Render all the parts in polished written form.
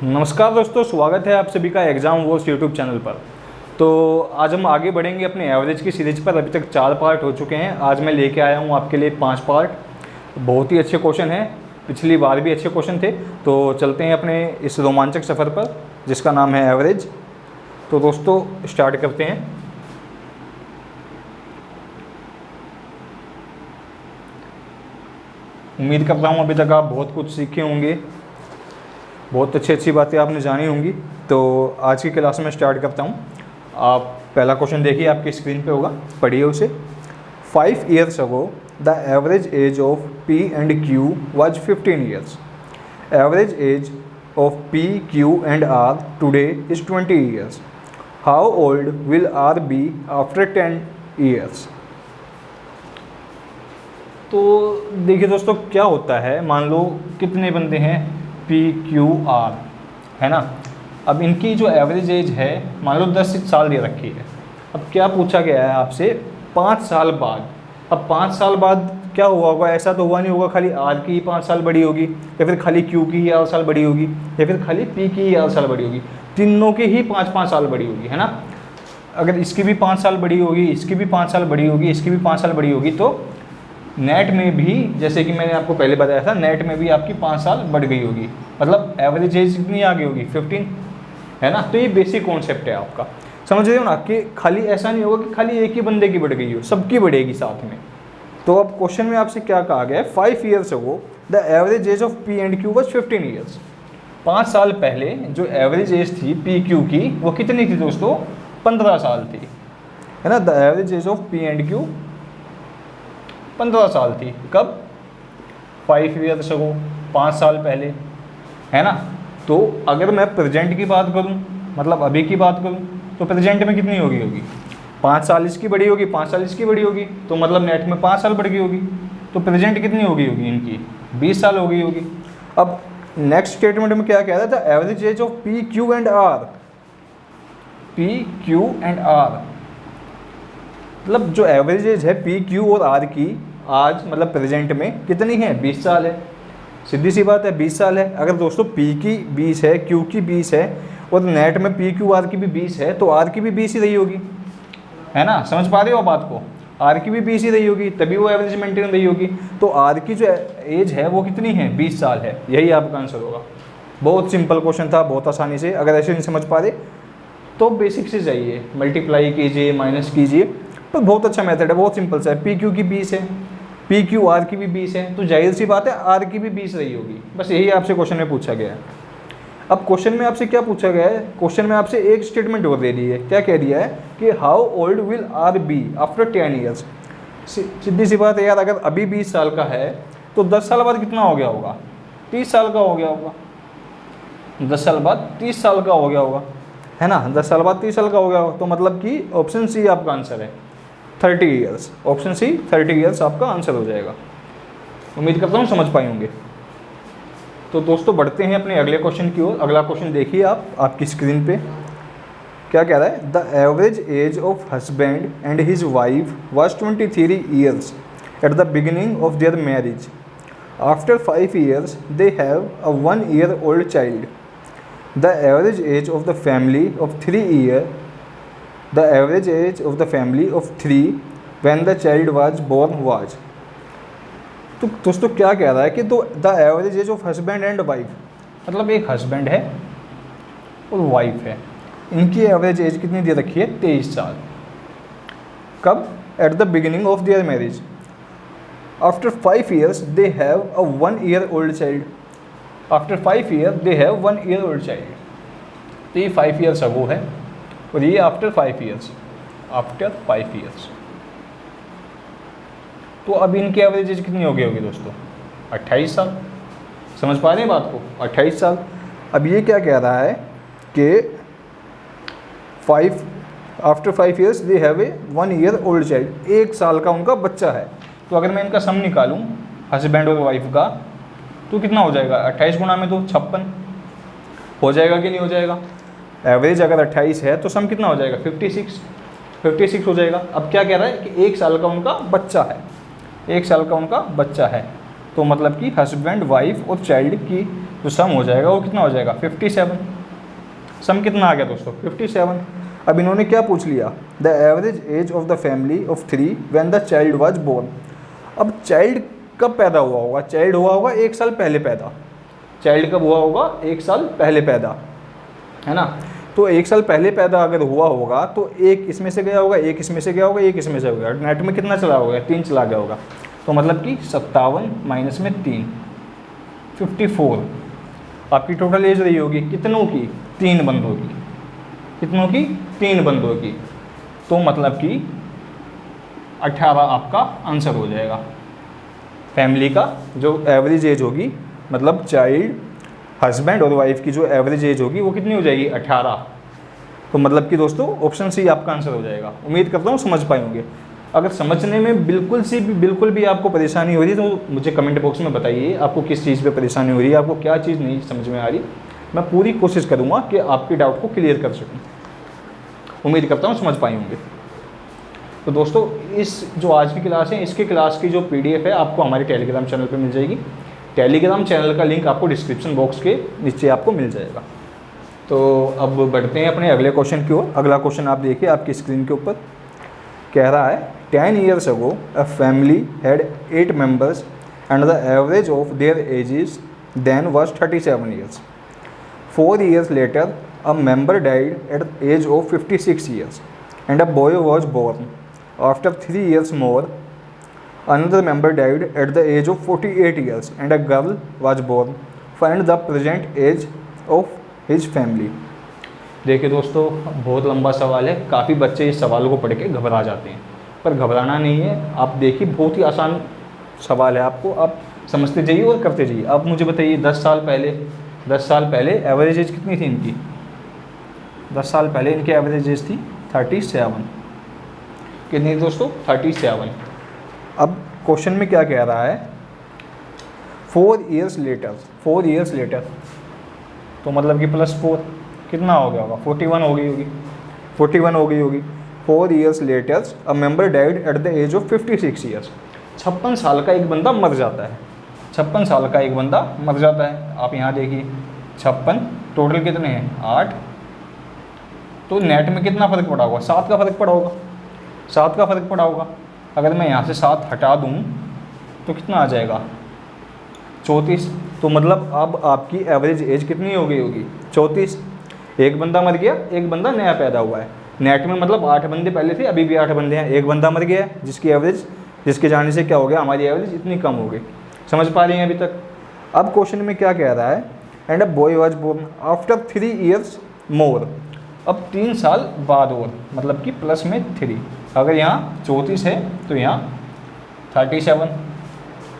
नमस्कार दोस्तों, स्वागत है आप सभी का एग्ज़ाम वॉर्स यूट्यूब चैनल पर। तो आज हम आगे बढ़ेंगे अपने एवरेज की सीरीज पर। अभी तक 4 पार्ट हो चुके हैं। आज मैं लेके आया हूँ आपके लिए 5 पार्ट। बहुत ही अच्छे क्वेश्चन हैं, पिछली बार भी अच्छे क्वेश्चन थे। तो चलते हैं अपने इस रोमांचक सफ़र पर जिसका नाम है एवरेज। तो दोस्तों स्टार्ट करते हैं। उम्मीद करता हूँ अभी तक आप बहुत कुछ सीखे होंगे, बहुत अच्छी बातें आपने जानी होंगी। तो आज की क्लास में स्टार्ट करता हूँ। आप पहला क्वेश्चन देखिए, आपकी स्क्रीन पे होगा, पढ़िए उसे। 5 years ago the average age of P and Q was 15 years. Average age of P, Q and R today is 20 years. How old will R be after 10 years? तो देखिए दोस्तों, क्या होता है, मान लो कितने बंदे हैं, P, Q, R, है ना। अब इनकी जो एवरेज एज है मान लो 10 साल दे रखी है। अब क्या पूछा गया है आपसे, 5 साल बाद। अब 5 साल बाद क्या हुआ होगा? ऐसा तो हुआ नहीं होगा खाली R की 5 साल बड़ी होगी, या फिर खाली Q की ही 8 साल बड़ी होगी, या फिर खाली P की ही 8 साल बड़ी होगी। तीनों की ही 5-5 साल बड़ी होगी, है ना। अगर इसकी भी 5 साल बड़ी होगी, इसकी भी 5 साल बड़ी होगी, इसकी भी 5 साल बड़ी होगी, तो नेट में भी, जैसे कि मैंने आपको पहले बताया था, नेट में भी आपकी 5 साल बढ़ गई होगी। मतलब एवरेज एज कितनी आ गई होगी? 15, है ना। तो ये बेसिक कॉन्सेप्ट है आपका, समझ रहे हो ना, कि खाली ऐसा नहीं होगा कि खाली एक ही बंदे की बढ़ गई हो, सबकी बढ़ेगी साथ में। तो अब क्वेश्चन में आपसे क्या कहा गया है? 5 years ago the average age of P and Q was 15 years. 5 साल पहले जो एवरेज एज थी P, Q की, वो कितनी थी दोस्तों? 15 साल थी, है ना। The average age of P and Q 15 साल थी। कब? 5 years ago, 5 साल पहले, है ना। तो अगर मैं प्रेजेंट की बात करूं, मतलब अभी की बात करूं, तो प्रेजेंट में कितनी होगी? 5 साल इसकी बड़ी होगी, 5 साल इसकी बड़ी होगी, तो मतलब नेट में 5 साल बढ़ गई होगी। तो प्रेजेंट कितनी होगी इनकी? 20 साल हो गई होगी। अब नेक्स्ट स्टेटमेंट में क्या कह रहा था? Average age of P, Q and R। P, Q and R, मतलब जो एवरेज एज है P, Q और R की आज, मतलब प्रेजेंट में कितनी है? 20 साल है। सीधी सी बात है, 20 साल है। अगर दोस्तों P की 20 है, Q की 20 है, और नेट में P, Q, R की भी 20 है, तो R की भी 20 ही रही होगी, है ना। समझ पा रहे हो बात को? R की भी 20 ही रही होगी, तभी वो एवरेज मेंटेन रही होगी। तो R की जो एज है वो कितनी है? 20 साल है। यही आपका आंसर होगा। बहुत सिंपल क्वेश्चन था, बहुत आसानी से। अगर ऐसे नहीं समझ पा रहे तो बेसिक से जाइए, मल्टीप्लाई कीजिए, माइनस कीजिए, तो बहुत अच्छा मेथड है, बहुत सिंपल सा है। P, Q की 20 है, P, Q, R की भी 20 है, तो जाहिर सी बात है R की भी 20 रही होगी। बस यही आपसे क्वेश्चन में पूछा गया है। अब क्वेश्चन में आपसे क्या पूछा गया है? क्वेश्चन में आपसे एक स्टेटमेंट और दे दी है। क्या कह दिया है कि how old will R be after 10 years। सीधी सी बात है यार, अगर अभी 20 साल का है तो 10 साल बाद कितना हो गया होगा? 30 साल का हो गया होगा। 10 साल बाद 30 साल का हो गया होगा, है ना। 10 साल बाद 30 साल का हो गया होगा, तो मतलब कि ऑप्शन सी आपका आंसर है, 30 years। ऑप्शन सी 30 years आपका आंसर हो जाएगा। उम्मीद करता हूँ समझ पाए होंगे। तो दोस्तों बढ़ते हैं अपने अगले क्वेश्चन की ओर। अगला क्वेश्चन देखिए आप, आपकी स्क्रीन पे क्या कह रहा है? The average age of husband and his wife was 23 years at the beginning of their marriage. After 5 years they have a 1 year old child. The average age of the family of 3 years, the average age of the family of 3 when the child was born was। तो दोस्तों क्या कह रहा है कि the average age of husband and wife, मतलब एक husband है और वाइफ है, इनकी एवरेज एज कितनी दे रखी है? 23 साल। कब? At the beginning of their marriage. After 5 years they have a 1 year old child. After 5 years they have 1 year old child. तो ये 5 years अगो है, और ये आफ्टर 5 years। आफ्टर 5 years तो अब इनकी एवरेज एज कितनी हो गई होगी दोस्तों? 28 साल। समझ पा रहे हैं बात को? 28 साल। अब ये क्या कह रहा है कि after 5 years they have a 1 year old child. 1 साल का उनका बच्चा है। तो अगर मैं इनका सम निकालूं हस्बैंड और वाइफ का, तो कितना हो जाएगा? 28 गुणा में 2 56 हो जाएगा कि नहीं हो जाएगा? एवरेज अगर 28 है तो सम कितना हो जाएगा? 56 हो जाएगा। अब क्या कह रहा है कि 1 साल का उनका बच्चा है, 1 साल का उनका बच्चा है, तो मतलब कि हस्बैंड, वाइफ और चाइल्ड की जो सम हो जाएगा वो कितना हो जाएगा 57। सम कितना आ गया दोस्तों 57। अब इन्होंने क्या पूछ लिया, the average age of the family of 3 when the child was born. अब चाइल्ड कब पैदा हुआ होगा, चाइल्ड हुआ होगा 1 साल पहले पैदा। चाइल्ड कब हुआ होगा 1 साल पहले पैदा, है ना। तो 1 साल पहले पैदा अगर हुआ होगा तो एक इसमें से गया होगा, एक इसमें से गया होगा, एक इसमें से हो गया, नेट में कितना चला होगा 3 चला गया होगा। तो मतलब कि 57 माइनस में 3 54 आपकी टोटल एज रही होगी कितनों की 3 बंदों की, कितनों की 3 बंदों की। तो मतलब कि 18 आपका आंसर हो जाएगा। फैमिली का जो एवरेज एज होगी, मतलब चाइल्ड, हस्बैंड और वाइफ की जो एवरेज एज होगी वो कितनी हो जाएगी 18। तो मतलब कि दोस्तों ऑप्शन सी आपका आंसर हो जाएगा। उम्मीद करता हूँ समझ पाए होंगे। अगर समझने में बिल्कुल भी आपको परेशानी हो रही है तो मुझे कमेंट बॉक्स में बताइए आपको किस चीज़ पे परेशानी हो रही है, आपको क्या चीज़ नहीं समझ में आ रही। मैं पूरी कोशिश करूँगा कि आपके डाउट को क्लियर कर सकूँ। उम्मीद करता हूँ समझ पाए होंगे। तो दोस्तों इस जो आज की क्लास है इसकी क्लास की जो PDF है आपको हमारे टेलीग्राम चैनल पर मिल जाएगी। टेलीग्राम चैनल का लिंक आपको डिस्क्रिप्शन बॉक्स के नीचे आपको मिल जाएगा। तो अब बढ़ते हैं अपने अगले क्वेश्चन की ओर। अगला क्वेश्चन आप देखिए आपकी स्क्रीन के ऊपर। कह रहा है 10 years ago a family had 8 members and the average of their ages then was 37 years. 4 years later a member died at the age of 56 years and a boy was born. After 3 years more another member died at the age of 48 years and a girl was born. Find the present age of his family. देखिए दोस्तों बहुत लंबा सवाल है, काफ़ी बच्चे इस सवाल को पढ़ के घबरा जाते हैं, पर घबराना नहीं है। आप देखिए बहुत ही आसान सवाल है, आपको आप समझते जाइए और करते जाइए। आप मुझे बताइए 10 साल पहले एवरेज एज कितनी थी इनकी। 10 साल पहले इनकी एवरेज एज थी 37। कितनी दोस्तों 37। अब क्वेश्चन में क्या कह रहा है 4 years later, तो मतलब कि +4 कितना हो गया होगा 41 हो गई होगी। 4 years later a member died at the age of 56 years. 56 साल का एक बंदा मर जाता है। 56 साल का एक बंदा मर जाता है। आप यहाँ देखिए 56 टोटल कितने हैं 8। तो नेट में कितना फ़र्क पड़ा होगा 7 का फ़र्क पड़ा होगा। अगर मैं यहाँ से 7 हटा दूँ तो कितना आ जाएगा 34। तो मतलब अब आपकी एवरेज एज कितनी हो गई होगी 34। एक बंदा मर गया, एक बंदा नया पैदा हुआ है। नेट में मतलब 8 बंदे पहले थे, अभी भी 8 बंदे हैं। एक बंदा मर गया जिसके जाने से क्या हो गया हमारी एवरेज इतनी कम हो गई। समझ पा रही हैं अभी तक। अब क्वेश्चन में क्या कह रहा है and a boy was born after 3 years more. अब 3 साल बाद और मतलब कि प्लस में 3। अगर यहाँ 34 है तो यहाँ 37।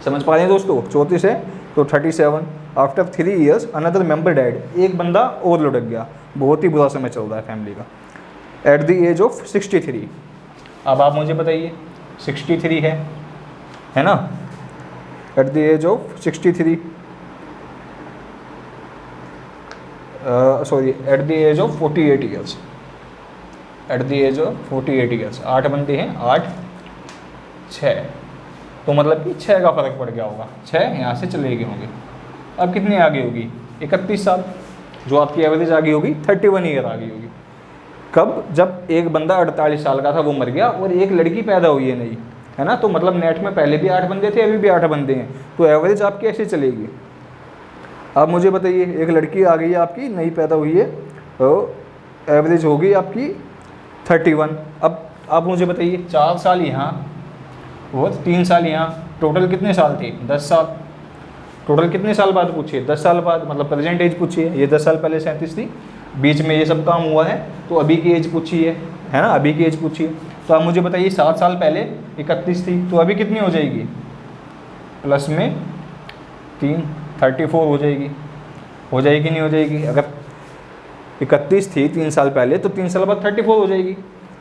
समझ पा रहे हैं दोस्तों 34 है तो 37। After 3 years another member died, एक बंदा और लुढ़क गया। बहुत ही बुरा समय चल रहा है फैमिली का। At the age of 63। अब आप मुझे बताइए 63 है ना। At the age of 63 sorry at the age of 48 years। At the age of 48 years 8 बंदे हैं, 8 6, तो मतलब कि 6 का फ़र्क पड़ गया होगा। 6 यहाँ से चले गए होंगे। अब कितनी आ गई होगी 31 साल। जो आपकी एवरेज आ गई होगी 31 ईयर आ गई होगी। कब, जब एक बंदा 48 साल का था वो मर गया और एक लड़की पैदा हुई है नई, है ना। तो मतलब नेट में पहले भी 8 बंदे थे, अभी भी 8 बंदे हैं। तो एवरेज आपकी ऐसे चलेगी। अब मुझे बताइए एक लड़की आ गई है आपकी नई पैदा हुई है, तो एवरेज होगी आपकी 31। अब आप मुझे बताइए 4 साल यहाँ और 3 साल यहाँ, टोटल कितने साल थे 10 साल। टोटल कितने साल बाद पूछिए 10 साल बाद, मतलब प्रेजेंट एज पूछिए। ये 10 साल पहले 37 थी, बीच में ये सब काम हुआ है, तो अभी की एज पूछिए, है ना। अभी की एज पूछिए। तो आप मुझे बताइए 7 साल पहले 31 थी, तो अभी कितनी हो जाएगी प्लस में 3 34 हो जाएगी नहीं हो जाएगी। अगर 31 थी 3 साल पहले तो 3 साल बाद 34 हो जाएगी।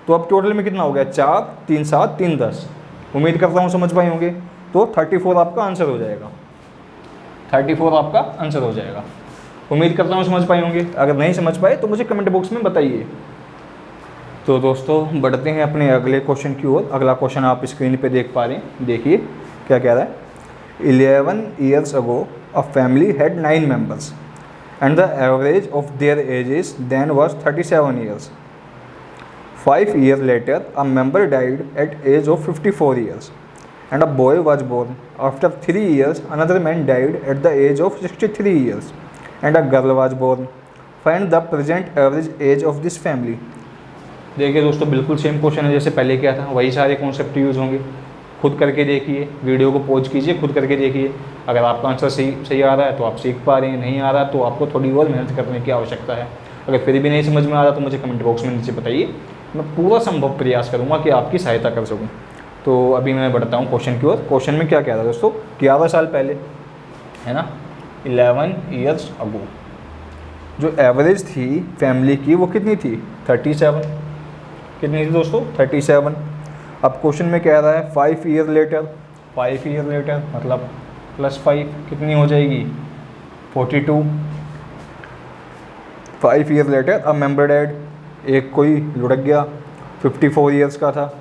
तो अब टोटल में कितना हो गया 4 3 7 3 10। उम्मीद करता हूँ समझ पाए होंगे। तो 34 आपका आंसर हो जाएगा। 34 आपका आंसर हो जाएगा। उम्मीद करता हूँ समझ पाए होंगे। अगर नहीं समझ पाए तो मुझे कमेंट बॉक्स में बताइए। तो दोस्तों बढ़ते हैं अपने अगले क्वेश्चन की ओर। अगला क्वेश्चन आप स्क्रीन पे देख पा रहे हैं। देखिए क्या कह रहा है। 11 years ago a family had 9 members and the average of their ages then was 37 years. 5 years later, a member died at age of 54 years and a boy was born. After 3 years, another man died at the age of 63 years and a girl was born. Find the present average age of this family. देखिए दोस्तों, बिल्कुल same question है जैसे पहले किया था, वही सारे कॉन्सेप्ट यूज़ होंगे। खुद करके देखिए, वीडियो को पॉज कीजिए, खुद करके देखिए। अगर आपका आंसर सही आ रहा है तो आप सीख पा रहे हैं, नहीं आ रहा तो आपको थोड़ी और मेहनत करने की आवश्यकता है। अगर फिर भी नहीं समझ में आ रहा तो मुझे कमेंट बॉक्स में नीचे बताइए, मैं पूरा संभव प्रयास करूँगा कि आपकी सहायता कर सकूँ। तो अभी मैं बढ़ता हूँ क्वेश्चन की ओर। क्वेश्चन में क्या कह रहा है दोस्तों, 11 साल पहले, है ना, 11 ईयर्स अगो, जो एवरेज थी फैमिली की वो कितनी थी, 37। कितनी थी दोस्तों, 37। अब क्वेश्चन में कह रहा है 5 ईयर लेटर, 5 ईयर लेटर मतलब +5 कितनी हो जाएगी, 42। 5 ईयर लेटर अब मेंबर डेड, एक कोई लुढ़क गया, 54 ईयर्स का था।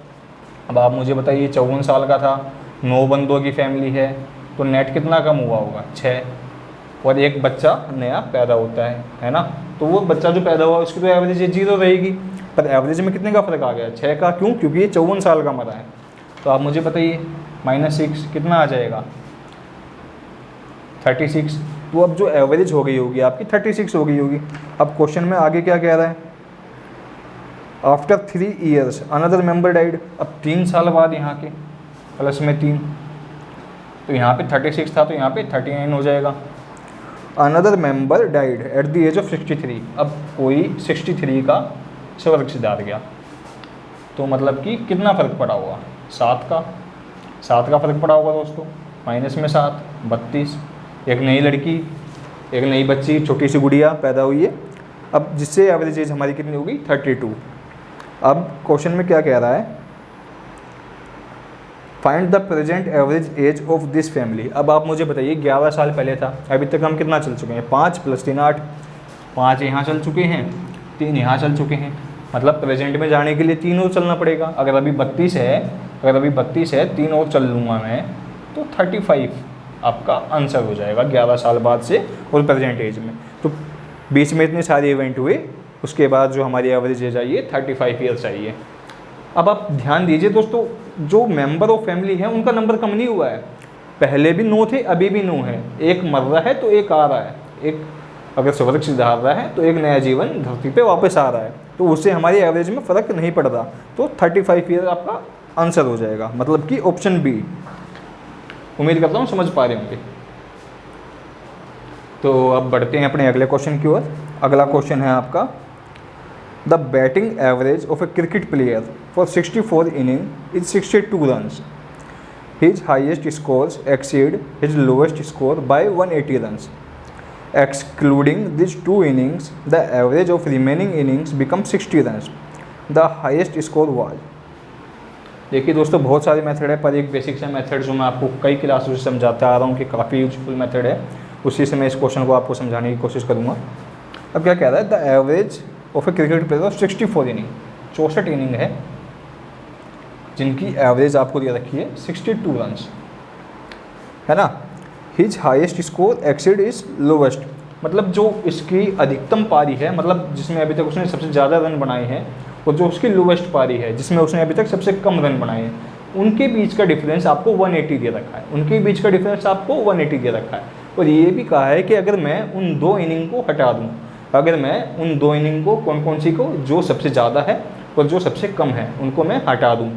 अब आप मुझे बताइए 54 साल का था, 9 बंदों की फैमिली है, तो नेट कितना कम हुआ होगा, 6। और एक बच्चा नया पैदा होता है ना, तो वो बच्चा जो पैदा हुआ उसकी तो एवरेज 0 रहेगी, पर एवरेज में कितने का फ़र्क आ गया, 6 का। क्यों, क्योंकि ये 54 साल का मरा है। तो आप मुझे बताइए -6 कितना आ जाएगा, 36। तो अब जो एवरेज हो गई होगी आपकी 36 हो गई होगी। अब क्वेश्चन में आगे क्या कह रहा है, after 3 years another member died. अब 3 साल बाद यहाँ के प्लस में 3, तो यहाँ पे 36 था तो यहाँ पे 39 हो जाएगा। Another member died at the age of 63। अब कोई 63 का स्वर्ग सिधार गया, तो मतलब कि कितना फ़र्क पड़ा होगा, 7 का फ़र्क पड़ा होगा दोस्तों। माइनस में 7, 32। एक नई लड़की, एक नई बच्ची, छोटी सी गुड़िया पैदा हुई है, अब जिससे एवरेज एज हमारी कितनी होगी, 32। अब क्वेश्चन में क्या कह रहा है, find the present average age of this family. अब आप मुझे बताइए 11 साल पहले था, अभी तक हम कितना चल चुके हैं, 5 + 3 8। 5 यहाँ चल चुके हैं, 3 यहाँ चल चुके हैं, मतलब प्रेजेंट में जाने के लिए 3 और चलना पड़ेगा। अगर अभी 32 है, 3 और चल लूँगा मैं तो 35 आपका आंसर हो जाएगा 11 साल बाद से और प्रेजेंट एज में। तो बीच में इतने सारे इवेंट हुए, उसके बाद जो हमारी एवरेज एज आई है 35 ईयर्स आई है। अब आप ध्यान दीजिए दोस्तों, जो मेंबर ऑफ फैमिली है उनका नंबर कम नहीं हुआ है, पहले भी 9 थे, अभी भी 9 है। एक मर रहा है तो एक आ रहा है, एक अगर स्वर्ग सिधार रहा है तो एक नया जीवन धरती पे वापस आ रहा है, तो उससे हमारी एवरेज में फ़र्क नहीं पड़ रहा। तो 35 ईयर आपका आंसर हो जाएगा, मतलब कि ऑप्शन बी। उम्मीद करता हूँ समझ पा रहे होंगे। तो अब बढ़ते हैं अपने अगले क्वेश्चन की ओर। अगला क्वेश्चन है आपका, the batting average of A cricket player for 64 inning is 62 runs. His highest scores exceed his lowest score bye 180 runs. Excluding these 2 innings, the average of remaining innings becomes 60 runs. The highest score was। देखिए दोस्तों, बहुत सारे method है, पर एक basic सा method जो मैं आपको कई क्लासों से समझाता आ रहा हूँ कि काफ़ी यूजफुल मेथड है, उसी से मैं इस क्वेश्चन को आपको समझाने की कोशिश करूँगा। अब क्या कह रहा है, the average of A cricket player of 64 inning, 64 inning है जिनकी एवरेज आपको दे रखी है 62 रन्स, है ना। His highest score exceed is lowest, मतलब जो इसकी अधिकतम पारी है, मतलब जिसमें अभी तक उसने सबसे ज़्यादा रन बनाए हैं, और जो उसकी लोवेस्ट पारी है जिसमें उसने अभी तक सबसे कम रन बनाए हैं, उनके बीच का डिफरेंस आपको 180 दे रखा है। उनके बीच का डिफरेंस आपको 180 दे रखा है। और ये भी कहा है कि अगर मैं उन 2 इनिंग को हटा दूँ, अगर मैं उन 2 इनिंग को कौन कौन सी को, जो सबसे ज़्यादा है और जो सबसे कम है, उनको मैं हटा दूँ,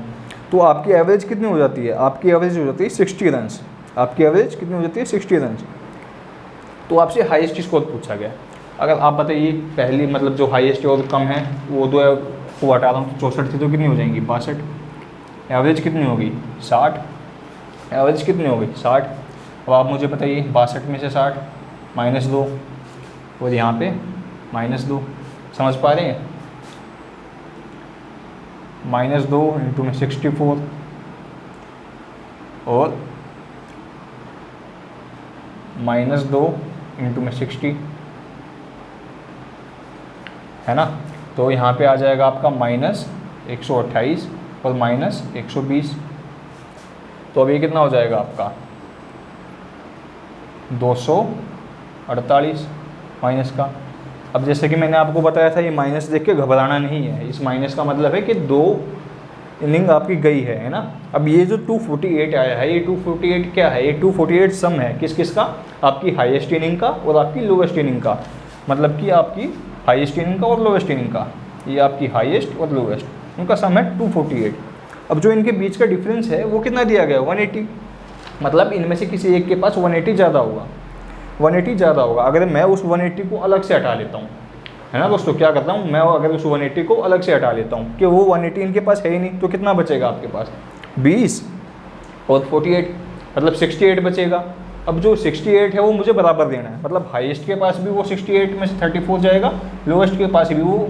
तो आपकी एवरेज कितनी हो जाती है, आपकी एवरेज हो जाती है 60 रन्स। आपकी एवरेज कितनी हो जाती है, 60 रन्स। तो आपसे हाईएस्ट स्कोर पूछा गया, अगर आप बताइए पहली मतलब जो हाईएस्ट और कम है वो 2 को हटा रहा हूँ तो 64 थी तो कितनी हो जाएंगी, 62। एवरेज कितनी होगी, 60। एवरेज कितनी होगी, 60। अब आप मुझे बताइए 62 में से 60 -2 और यहाँ पे -2, समझ पा रहे हैं, -2 इंटू में 64 और -2 इंटू में 60, है ना। तो यहाँ पे आ जाएगा आपका -128 और -120। तो अब ये कितना हो जाएगा आपका 248 माइनस का। अब जैसे कि मैंने आपको बताया था, ये माइनस देख के घबराना नहीं है, इस माइनस का मतलब है कि 2 इनिंग आपकी गई है ना। अब ये जो 248 आया है, ये 248 क्या है, ये 248 सम है किस किस का, आपकी हाईएस्ट इनिंग का और आपकी लोवेस्ट इनिंग का, मतलब कि आपकी हाईएस्ट इनिंग का और लोवेस्ट इनिंग का, ये आपकी हाईएस्ट और लोवेस्ट, उनका सम है 248। अब जो इनके बीच का डिफरेंस है वो कितना दिया गया है, 180, मतलब इनमें से किसी एक के पास 180 ज़्यादा होगा, 180 ज़्यादा होगा। अगर मैं उस 180 को अलग से हटा लेता हूँ, है ना दोस्तों, क्या करता हूँ मैं, अगर उस 180 को अलग से हटा लेता हूँ कि वो 180 इनके पास है ही नहीं, तो कितना बचेगा आपके पास, 20 और 48, मतलब 68 बचेगा। अब जो 68 है वो मुझे बराबर देना है, मतलब हाईएस्ट के पास भी वो 68 में से 34 जाएगा, लोवेस्ट के पास भी वो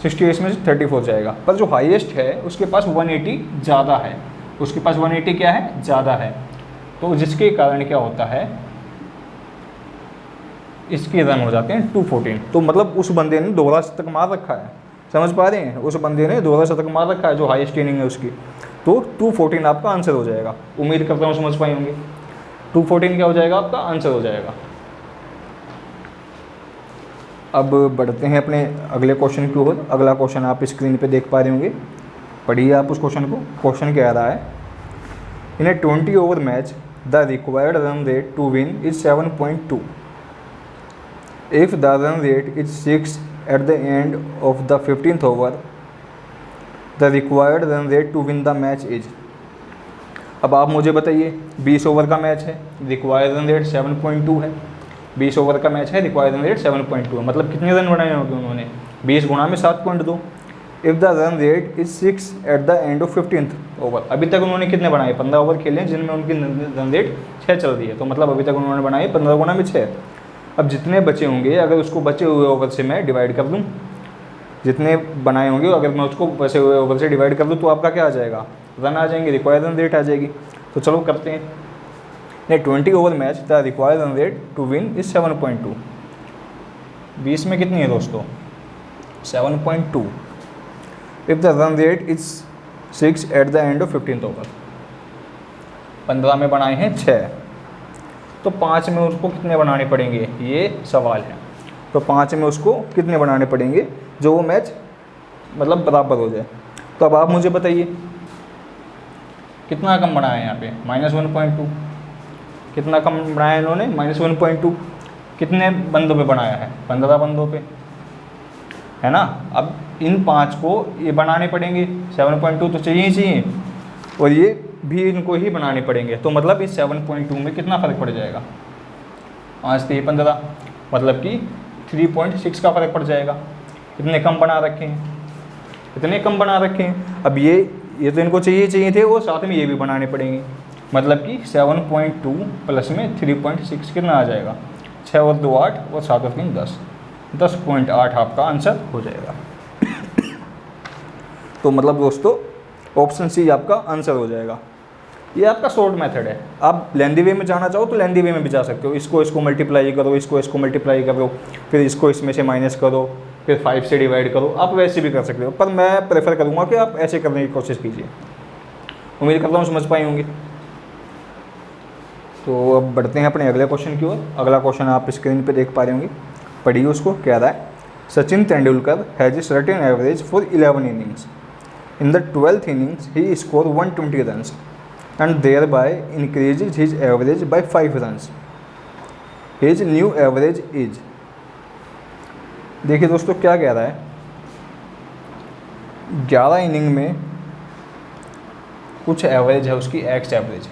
68 में से 34 जाएगा, पर जो हाईएस्ट है उसके पास 180 ज़्यादा है, उसके पास 180 क्या है, ज़्यादा है। तो जिसके कारण क्या होता है, इसके रन हो जाते हैं 214। तो मतलब उस बंदे ने दोहरा शतक मार रखा है, समझ पा रहे हैं, उस बंदे ने दोहरा शतक मार रखा है जो हाईएस्ट इनिंग है उसकी। तो 214 आपका आंसर हो जाएगा, उम्मीद करता हूँ समझ पाए होंगे। 214 क्या हो जाएगा, आपका आंसर हो जाएगा। अब बढ़ते हैं अपने अगले क्वेश्चन की ओर। अगला क्वेश्चन आप स्क्रीन पे देख पा रहे होंगे, पढ़िए आप उस क्वेश्चन को। क्वेश्चन क्या आ रहा है, in a 20 over match the required run rate to win is 7.2। If the run rate is 6 at the end of the 15th over, the required run rate to win the match is। अब आप मुझे बताइए, 20 over का match है, required run rate 7.2 है, 20 over का match है, required run rate 7.2 है, मतलब कितने रन बनाए होंगे उन्होंने, 20 गुणा में 7.2। If the run rate is 6 at the end of 15th over, अभी तक उन्होंने कितने बनाए, 15 ओवर खेले हैं जिनमें उनकी रन रेट 6 चल रही है, तो मतलब अभी तक उन्होंने बनाए 15 गुणा में 6। अब जितने बचे होंगे, अगर उसको बचे हुए ओवर से मैं डिवाइड कर दूं, जितने बनाए होंगे अगर मैं उसको बचे हुए ओवर से डिवाइड कर दूं, तो आपका क्या आ जाएगा, रन आ जाएंगे, रिक्वायर्ड रन रेट आ जाएगी। तो चलो करते हैं। नहीं, 20 over match the required run rate to win is 7.2। 20 में कितनी है दोस्तों, 7.2। If the run rate is 6 at the end of 15th over, 15 में बनाए हैं 6, तो 5 में उसको कितने बनाने पड़ेंगे, ये सवाल है। तो 5 में उसको कितने बनाने पड़ेंगे जो वो मैच मतलब बराबर हो जाए। तो अब आप मुझे बताइए कितना कम बनाया है यहाँ पे, -1.2। कितना कम बनाया इन्होंने, -1.2। कितने बंदों पे बनाया है, 15 बंदों पे, है ना। अब इन 5 को ये बनाने पड़ेंगे, 7.2 तो चाहिए ही चाहिए, और ये भी इनको ही बनाने पड़ेंगे। तो मतलब इस 7.2 में कितना फ़र्क पड़ जाएगा, 5 से 15, मतलब कि 3.6 का फ़र्क पड़ जाएगा। इतने कम बना रखे हैं, इतने कम बना रखे हैं। अब ये तो इनको चाहिए थे, और साथ में ये भी बनाने पड़ेंगे, मतलब कि 7.2 प्लस में 3.6 कितना आ जाएगा, 6 और 2 8 और 7 और 3 10, 10.8 आपका आंसर हो जाएगा। तो मतलब दोस्तों ऑप्शन सी आपका आंसर हो जाएगा। ये आपका शॉर्ट मेथड है। आप लेंदी वे में जाना चाहो तो लेंदी वे में भी जा सकते हो, इसको मल्टीप्लाई करो, इसको मल्टीप्लाई करो, फिर इसको इसमें से माइनस करो, फिर 5 से डिवाइड करो, आप वैसे भी कर सकते हो, पर मैं प्रेफर करूँगा कि आप ऐसे करने की कोशिश कीजिए। उम्मीद करता हूँ समझ पाए होंगे। तो अब बढ़ते हैं अपने अगले क्वेश्चन की ओर। अगला क्वेश्चन आप स्क्रीन पर देख पा रहे होंगे, पढ़िए उसको। कह रहा है, Sachin Tendulkar has a certain average for 11 innings. In the 12th innings, he scored 120 runs and thereby increases his average by 5 runs. His new average is। देखिए दोस्तों क्या कह रहा है, 11 इनिंग में कुछ एवरेज है उसकी, एक्स एवरेज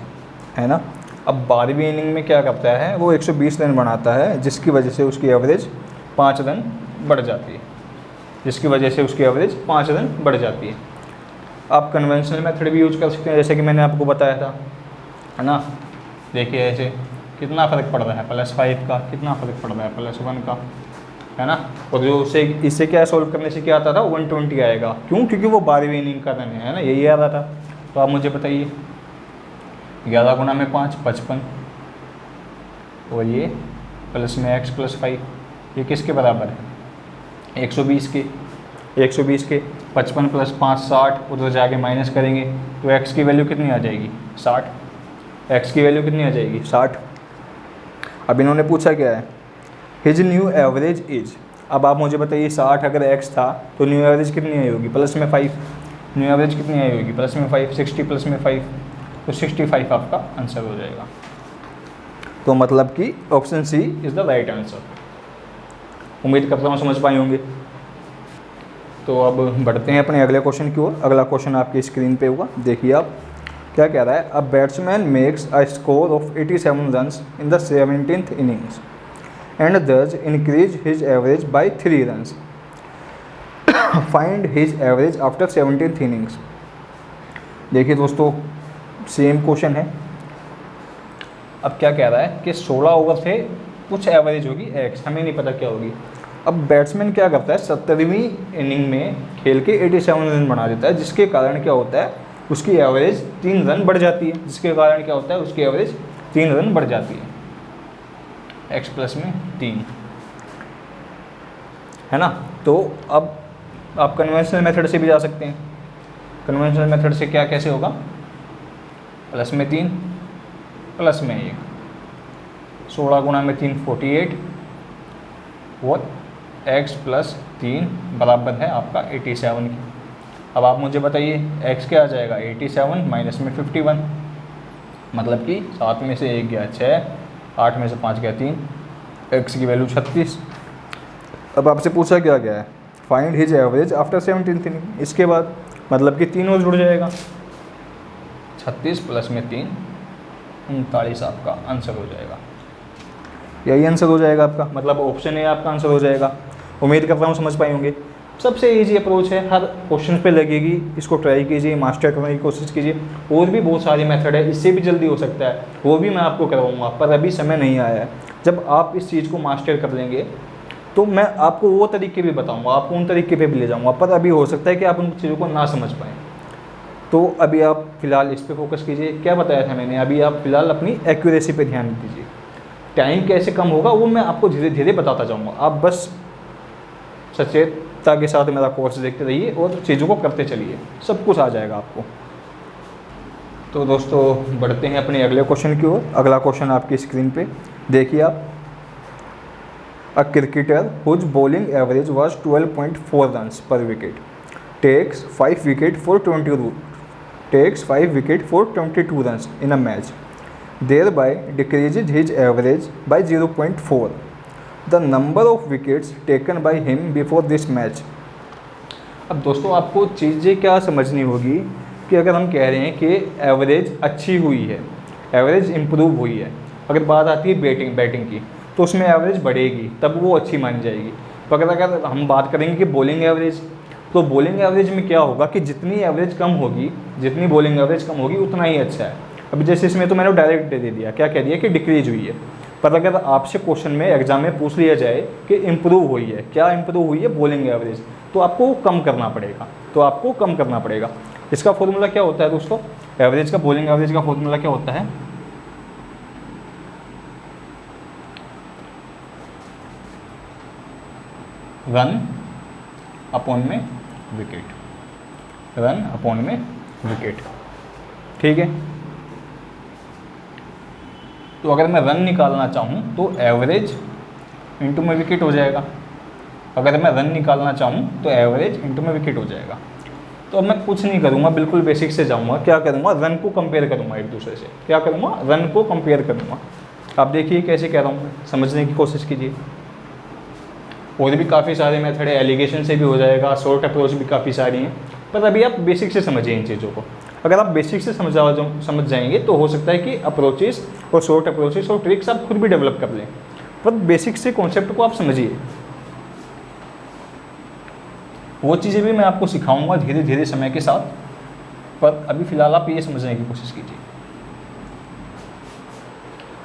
है ना। अब 12वीं इनिंग में क्या करता है, वो 120 रन बनाता है, जिसकी वजह से उसकी एवरेज 5 रन बढ़ जाती है, जिसकी वजह से उसकी एवरेज 5 रन बढ़ जाती है। आप कन्वेंशनल मेथड भी यूज कर सकते हैं, जैसे कि मैंने आपको बताया था, है ना। देखिए ऐसे कितना फ़र्क पड़ रहा है, +5 का, कितना फ़र्क पड़ रहा है, +1 का, है ना। और जो इससे क्या सॉल्व करने से क्या आता था, 120 आएगा। क्यों, क्योंकि वो 12वीं इनिंग का रन है ना, यही आ रहा था। तो आप मुझे बताइए, 11 गुणा में 5 55, और ये प्लस में x + 5, ये किसके बराबर है, 120 के। 120 के 55 + 5 60, उधर जाके माइनस करेंगे तो x की वैल्यू कितनी आ जाएगी, 60। x की वैल्यू कितनी आ जाएगी, 60। अब इन्होंने पूछा क्या है, हिज न्यू एवरेज इज। अब आप मुझे बताइए 60 अगर x था तो न्यू एवरेज कितनी आई होगी, प्लस में 5। न्यू एवरेज कितनी आई होगी, प्लस में 5। 60 प्लस में 5 तो 65 आपका आंसर हो जाएगा। तो मतलब कि option C is the right answer. उम्मीद करता हूँ समझ पाए होंगे। तो अब बढ़ते हैं अपने अगले क्वेश्चन की ओर। अगला क्वेश्चन आपकी स्क्रीन पे होगा, देखिए आप क्या कह रहा है। A batsman makes a score of 87 runs in the 17th innings and thus increase his average by 3 runs. Find his average after 17th innings. देखिए दोस्तों सेम क्वेश्चन है। अब क्या कह रहा है कि 16 ओवर से कुछ एवरेज होगी x, हमें नहीं पता क्या होगी। अब बैट्समैन क्या करता है, 17वीं इनिंग में खेल के 87 रन बना देता है, जिसके कारण क्या होता है उसकी एवरेज 3 रन बढ़ जाती है। जिसके कारण क्या होता है उसकी एवरेज 3 रन बढ़ जाती है, x प्लस में 3, है ना। तो अब आप कन्वेंशनल मेथड से भी जा सकते हैं। कन्वेंशनल मेथड से क्या कैसे होगा, प्लस में 3 प्लस में 1, 16 गुना में 3 48 और x प्लस 3 बराबर है आपका 87 की। अब आप मुझे बताइए x क्या आ जाएगा, 87 माइनस में 51, मतलब कि 7 में से 1 गया 6, 8 में से 5 गया 3, x की वैल्यू 36। अब आपसे पूछा क्या गया है, find his average after 17th inning. इसके बाद मतलब कि 3 और जुड़ जाएगा, 36 प्लस में 3 39 आपका आंसर हो जाएगा। यही आंसर हो जाएगा आपका, मतलब ऑप्शन ए आपका आंसर हो जाएगा। उम्मीद करता हूँ समझ पाए होंगे। सबसे इजी अप्रोच है, हर क्वेश्चन पे लगेगी, इसको ट्राई कीजिए, मास्टर करने की कोशिश कीजिए। और भी बहुत सारी मेथड है, इससे भी जल्दी हो सकता है, वो भी मैं आपको करवाऊँगा, पर अभी समय नहीं आया है। जब आप इस चीज़ को मास्टर कर लेंगे तो मैं आपको वो तरीके भी बताऊँगा, आपको उन तरीके पे भी ले जाऊँगा, पर अभी हो सकता है कि आप उन चीज़ों को ना समझ पाएँ। तो अभी आप फिलहाल इस पर फोकस कीजिए। क्या बताया था मैंने, अभी आप फिलहाल अपनी एक्यूरेसी पे ध्यान दीजिए। टाइम कैसे कम होगा वो मैं आपको धीरे धीरे बताता जाऊँगा, आप बस सचेतता के साथ मेरा कोर्स देखते रहिए और चीज़ों को करते चलिए, सब कुछ आ जाएगा आपको। तो दोस्तों बढ़ते हैं अपने अगले क्वेश्चन की ओर। अगला क्वेश्चन आपकी स्क्रीन पे देखिए आप। A cricketer whose bowling average was 12.4 runs per wicket takes 5 wicket for 22 runs in a match, thereby decreases his average by 0.4. The number of wickets taken by him before this match. अब दोस्तों आपको चीज़ें क्या समझनी होगी कि अगर हम कह रहे हैं कि एवरेज अच्छी हुई है, एवरेज इम्प्रूव हुई है, अगर बात आती है बैटिंग की तो उसमें एवरेज बढ़ेगी, तब वो अच्छी मानी जाएगी। तो अगर हम बात करेंगे कि बॉलिंग एवरेज, तो बॉलिंग एवरेज में क्या होगा कि जितनी एवरेज कम होगी, जितनी बॉलिंग एवरेज कम होगी उतना ही अच्छा है। अभी जैसे इसमें तो मैंने डायरेक्ट दे दिया, क्या कह दिया कि डिक्रीज हुई है, पर अगर आपसे क्वेश्चन में एग्जाम में पूछ लिया जाए कि इम्प्रूव हुई है, क्या इम्प्रूव हुई है बॉलिंग एवरेज, तो आपको कम करना पड़ेगा। इसका फॉर्मूला क्या होता है दोस्तों, एवरेज का, बॉलिंग एवरेज का फॉर्मूला क्या होता है, रन अपॉन में विकेट, ठीक है। तो अगर मैं रन निकालना चाहूँ तो एवरेज इंटू में विकेट हो जाएगा, अगर मैं रन निकालना चाहूँ तो एवरेज इंटू में विकेट हो जाएगा। तो अब मैं कुछ नहीं करूँगा, बिल्कुल बेसिक से जाऊँगा, क्या करूँगा, रन को कंपेयर करूँगा एक दूसरे से, क्या करूँगा, रन को कंपेयर करूँगा। आप देखिए कैसे कह रहा हूँ, समझने की कोशिश कीजिए। और भी काफ़ी सारे मेथड है, एलिगेशन से भी हो जाएगा, शॉर्ट अप्रोच भी काफ़ी सारी हैं, पर अभी आप बेसिक से समझिए इन चीज़ों को। अगर आप बेसिक से समझ जाएंगे तो हो सकता है कि अप्रोचेस और शॉर्ट अप्रोचेस और ट्रिक्स आप खुद भी डेवलप कर लें, पर बेसिक से कॉन्सेप्ट को आप समझिए। वो चीज़ें भी मैं आपको सिखाऊंगा धीरे धीरे समय के साथ, पर अभी फ़िलहाल आप ये समझने की कोशिश कीजिए।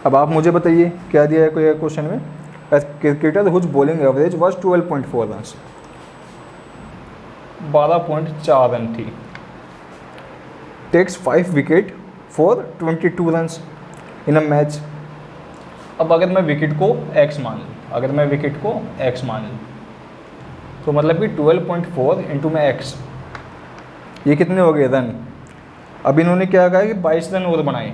अब आप मुझे बताइए क्या दिया है कोई क्वेश्चन में, cricketer whose bowling average was 12.4 runs, 12.4 run थी, takes 5 wicket for 22 runs in a match. अब अगर मैं विकेट को x मान लूँ, तो मतलब कि 12.4 इंटू में x, ये कितने हो गए रन। अब इन्होंने क्या कहा कि 22 रन और बनाए,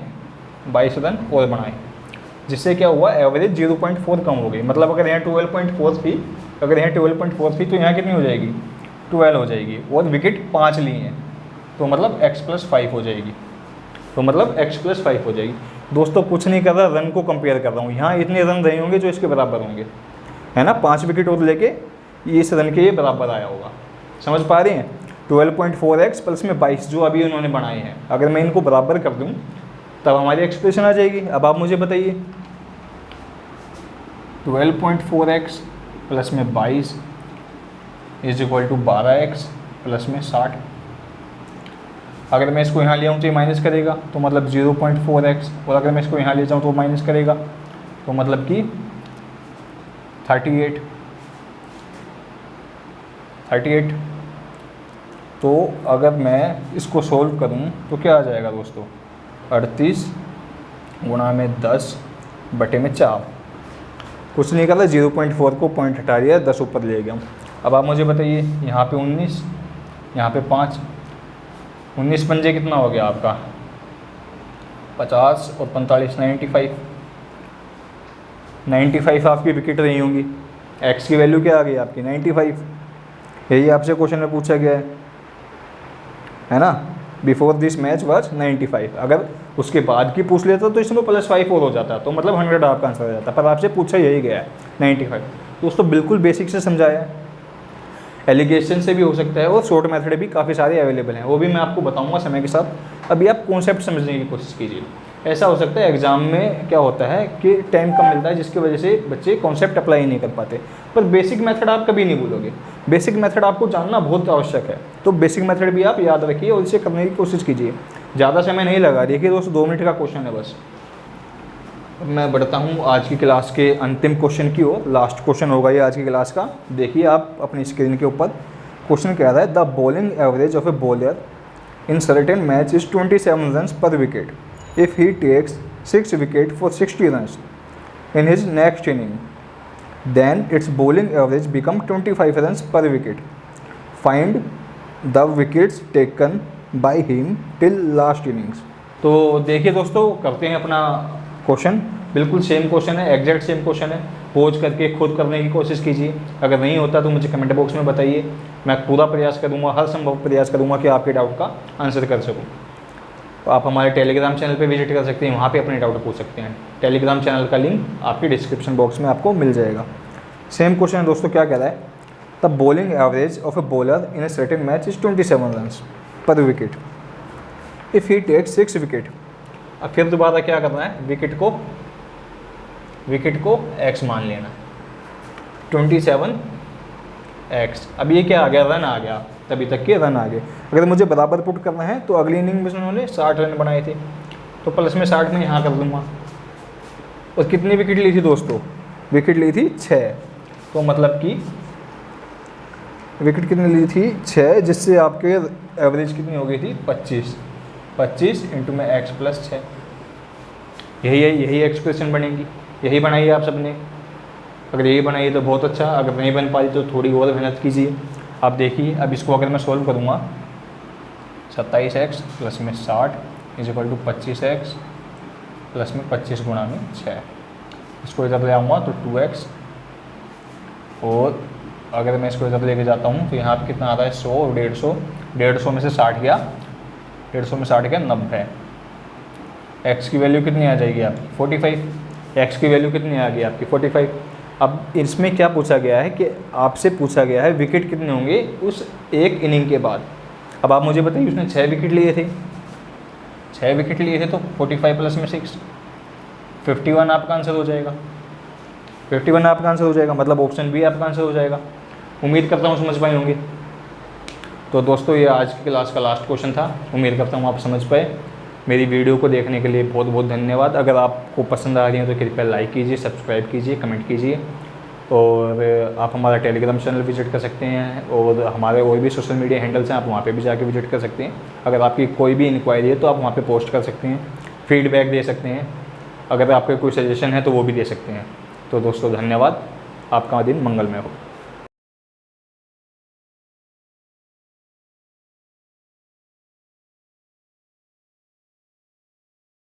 जिससे क्या हुआ, एवरेज 0.4 कम हो गई। मतलब अगर यहाँ 12.4 थी, अगर यहाँ 12.4 थी तो यहाँ कितनी हो जाएगी, 12 हो जाएगी। और विकेट 5 लिए हैं तो मतलब x+5 हो जाएगी, तो मतलब x+5 हो जाएगी। दोस्तों कुछ नहीं कर रहा, रन को कंपेयर कर रहा हूँ। यहाँ इतने रन रहे होंगे जो इसके बराबर होंगे, है ना, 5 विकेट और लेके इस रन के ये बराबर आया होगा। समझ पा रहे हैं, 12.4x प्लस में 22 जो अभी उन्होंने बनाए हैं, अगर मैं इनको बराबर कर दूँ तब हमारी एक्सप्रेशन आ जाएगी। अब आप मुझे बताइए, 12.4x प्लस में 22 is equal to 12x plus में 60। अगर मैं इसको यहाँ ले आऊँ तो ये माइनस करेगा, तो मतलब 0.4x, और अगर मैं इसको यहाँ ले जाऊँ तो माइनस करेगा, तो मतलब कि 38। तो अगर मैं इसको सोल्व करूँ तो क्या आ जाएगा दोस्तों, 38 गुणा में 10 बटे में 4। कुछ नहीं करता, 0.4 को पॉइंट हटा दिया, 10 ऊपर ले गया। अब आप मुझे बताइए, यहाँ पे 19, यहाँ पे 5, 19 पंजे कितना हो गया आपका, 50 और 45 95 आपकी विकेट रही होंगी। एक्स की वैल्यू क्या आ गई आपकी, 95। यही आपसे क्वेश्चन में पूछा गया है ना, बिफोर दिस मैच वाज 95। अगर उसके बाद की पूछ लेता तो इसमें +5 और हो जाता, तो मतलब 100 आपका आंसर हो जाता, पर आपसे पूछा यही गया है 95। दोस्तों बिल्कुल बेसिक से समझाया है, एलिगेशन से भी हो सकता है और शॉर्ट मेथड भी काफ़ी सारे अवेलेबल हैं, वो भी मैं आपको बताऊंगा समय के साथ। अभी आप कॉन्सेप्ट समझने की कोशिश कीजिए। ऐसा हो सकता है एग्ज़ाम में क्या होता है कि टाइम कम मिलता है, जिसकी वजह से बच्चे कॉन्सेप्ट अप्लाई नहीं कर पाते, पर बेसिक मेथड आप कभी नहीं भूलोगे। बेसिक मेथड आपको जानना बहुत आवश्यक है, तो बेसिक मेथड भी आप याद रखिए और इसे करने की कोशिश कीजिए। ज़्यादा समय नहीं लगा, देखिए दोस्तों 2 मिनट का क्वेश्चन है बस। मैं बढ़ता हूँ आज की क्लास के अंतिम क्वेश्चन की ओर, लास्ट क्वेश्चन होगा ये आज की क्लास का। देखिए आप अपनी स्क्रीन के ऊपर क्वेश्चन कह रहा है, the bowling average of a bowler in certain match is 27 run per wicket if he takes 6 wicket for 60 runs in his next inning, then its bowling average become 25 runs per wicket. Find the wickets taken by him till last innings. तो देखिए दोस्तों, करते हैं अपना question. बिल्कुल same question है, exact same question है। Pose करके खुद करने की कोशिश कीजिए, अगर नहीं होता तो मुझे कमेंट बॉक्स में बताइए, मैं पूरा प्रयास करूँगा, हर संभव प्रयास करूँगा कि आपके डाउट का आंसर कर सकूँ। तो आप हमारे टेलीग्राम चैनल पे विजिट कर सकते हैं, वहाँ पे अपने डाउट पूछ सकते हैं। टेलीग्राम चैनल का लिंक आपके डिस्क्रिप्शन बॉक्स में आपको मिल जाएगा। सेम क्वेश्चन है दोस्तों, क्या कह रहा है, the bowling average of a bowler in a certain match is 27 run per wicket if he takes 6 wicket. अब फिर दोबारा क्या करना है, विकेट को x मान लेना, 27x। अब ये क्या आ गया, रन आ गया, तभी तक के रन आ गए। अगर मुझे बराबर पुट करना है तो अगली इनिंग में उन्होंने 60 रन बनाए थे, तो प्लस में 60 में यहाँ कर दूँगा। और कितनी विकेट ली थी दोस्तों, विकेट ली थी 6, तो मतलब कि विकेट कितनी ली थी, 6, जिससे आपके एवरेज कितनी हो गई थी, 25 इंटू में x+6। यही एक्सप्रेशन बनेगी, यही बनाइए आप सबने। अगर यही बनाइए तो बहुत अच्छा, अगर नहीं बन पाई तो थोड़ी और मेहनत कीजिए। आप देखिए, अब इसको अगर मैं सॉल्व करूँगा, 27x प्लस में 60 is equal to 25x plus में 25 गुणा में 6। इसको इधर ले आऊँगा तो 2x, और अगर मैं इसको इधर लेके जाता हूँ तो यहाँ पे कितना आ रहा है, 100 और 150 में से 60 गया, 90। x की वैल्यू कितनी आ जाएगी आपकी, 45। x की वैल्यू कितनी आ गई आपकी, 45। अब इसमें क्या पूछा गया है कि आपसे पूछा गया है विकेट कितने होंगे उस एक इनिंग के बाद। अब आप मुझे बताइए, उसने 6 विकेट लिए थे, 6 विकेट लिए थे, तो 45 प्लस में 6, 51 आपका आंसर हो जाएगा। 51 आपका आंसर हो जाएगा, मतलब ऑप्शन बी आपका आंसर हो जाएगा। उम्मीद करता हूँ समझ पाए होंगे। तो दोस्तों ये आज की क्लास का लास्ट क्वेश्चन था, उम्मीद करता हूँ आप समझ पाए। मेरी वीडियो को देखने के लिए बहुत बहुत धन्यवाद। अगर आपको पसंद आ रही है तो कृपया लाइक कीजिए, सब्सक्राइब कीजिए, कमेंट कीजिए, और आप हमारा टेलीग्राम चैनल विजिट कर सकते हैं, और हमारे और भी सोशल मीडिया हैंडल्स हैं, आप वहाँ पे भी जाके विजिट कर सकते हैं। अगर आपकी कोई भी इंक्वायरी है तो आप वहाँ पे पोस्ट कर सकते हैं, फीडबैक दे सकते हैं, अगर आपके कोई सजेशन है तो वो भी दे सकते हैं। तो दोस्तों धन्यवाद, आपका दिन मंगलमय हो।